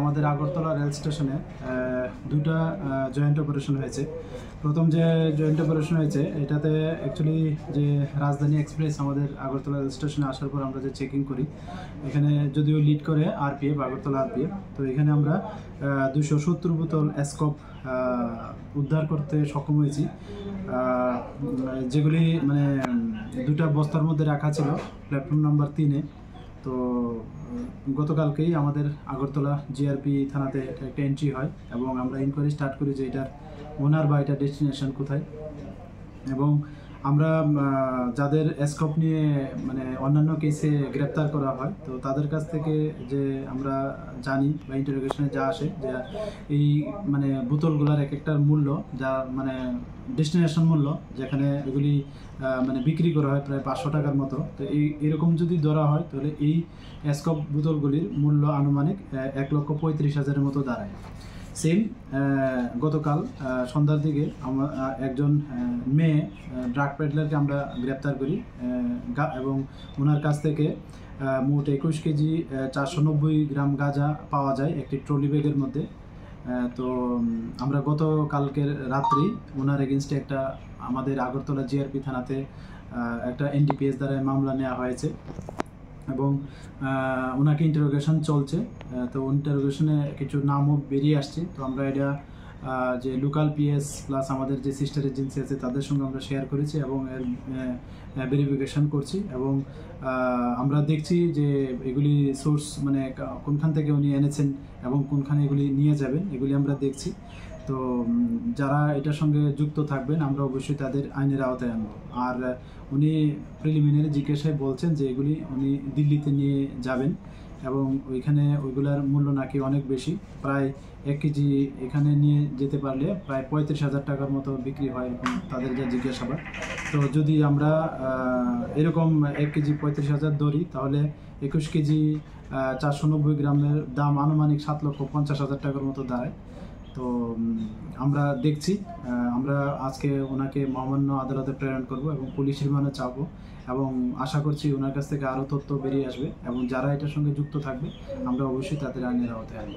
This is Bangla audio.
আমাদের আগরতলা রেল স্টেশনে দুটা জয়েন্ট অপারেশন হয়েছে। প্রথম যে জয়েন্ট অপারেশন হয়েছে এটাতে অ্যাকচুয়ালি যে রাজধানী এক্সপ্রেস আমাদের আগরতলা রেল স্টেশনে আসার পর আমরা যে চেকিং করি, এখানে যদিও লিড করে আরপিএফ, আগরতলা আরপিএফ। তো এখানে আমরা 270 বোতল স্কপ উদ্ধার করতে সক্ষম হয়েছি, যেগুলি মানে দুটা বস্তার মধ্যে রাখা ছিল প্ল্যাটফর্ম নাম্বার 3-এ। তো গতকালকেই আমাদের আগরতলা জিআরপি থানাতে একটা এন্ট্রি হয় এবং আমরা ইনকোয়ারি স্টার্ট করি যে এটার ওনার বা এটার ডেস্টিনেশন কোথায়। এবং আমরা যাদের স্কোপ নিয়ে মানে অন্যান্য কেসে গ্রেপ্তার করা হয়, তো তাদের কাছ থেকে যে আমরা জানি বা ইন্টারোগেশনে যা আসে যে এই মানে বোতলগুলোর এক একটার মূল্য, যা মানে ডেস্টিনেশন মূল্য, যেখানে এগুলি মানে বিক্রি করা হয় প্রায় 500 টাকার মতো। তো এরকম যদি ধরা হয় তাহলে এই স্কপ বোতলগুলির মূল্য আনুমানিক 1,35,000-এর মতো দাঁড়ায়। সেম গতকাল সন্ধ্যার দিকে আমরা একজন মেয়ে ড্রাগ পেডলারকে আমরা গ্রেপ্তার করি এবং ওনার কাছ থেকে মোট 21 কেজি 490 গ্রাম গাঁজা পাওয়া যায় একটি ট্রলি ব্যাগের মধ্যে। তো আমরা গতকালকের রাত্রেই ওনার এগেনস্টে একটা আমাদের আগরতলা জিআরপি থানাতে একটা এনডিপিএস দ্বারা মামলা নেওয়া হয়েছে এবং ওনাকে ইন্টারোগেশন চলছে। তো ইন্টারোগেশনে কিছু নামও বেরিয়ে আসছে। তো আমরা এটা যে লোকাল পিএস প্লাস আমাদের যে সিস্টার এজেন্সি আছে তাদের সঙ্গে আমরা শেয়ার করেছি এবং এর ভেরিফিকেশন করছি এবং আমরা দেখছি যে এগুলি সোর্স মানে কোনখান থেকে উনি এনেছেন এবং কোনখানে এগুলি নিয়ে যাবেন, এগুলি আমরা দেখছি। তো যারা এটার সঙ্গে যুক্ত থাকবেন আমরা অবশ্যই তাদের আইনের আওতায় আনব। আর উনি প্রিলিমিনারি জিজ্ঞাসায় বলছেন যে এগুলি উনি দিল্লিতে নিয়ে যাবেন এবং ওইখানে ওইগুলার মূল্য নাকি অনেক বেশি, প্রায় 1 কেজি এখানে নিয়ে যেতে পারলে প্রায় 35,000 টাকার মতো বিক্রি হয়, এরকম তাদের যা জিজ্ঞাসাবাদ। তো যদি আমরা এরকম 1 কেজি 35,000 ধরি তাহলে 21 কেজি 490 গ্রামের দাম আনুমানিক 7,50,000 টাকার মতো দাঁড়ায়। তো আমরা দেখছি, আমরা আজকে ওনাকে মহামান্য আদালতে প্রেরণ করব এবং পুলিশ রিমান্ডে চাবো এবং আশা করছি ওনার কাছ থেকে আরও তথ্য বেরিয়ে আসবে এবং যারা এটার সঙ্গে যুক্ত থাকবে আমরা অবশ্যই তাদের আইনের আওতায় আনব।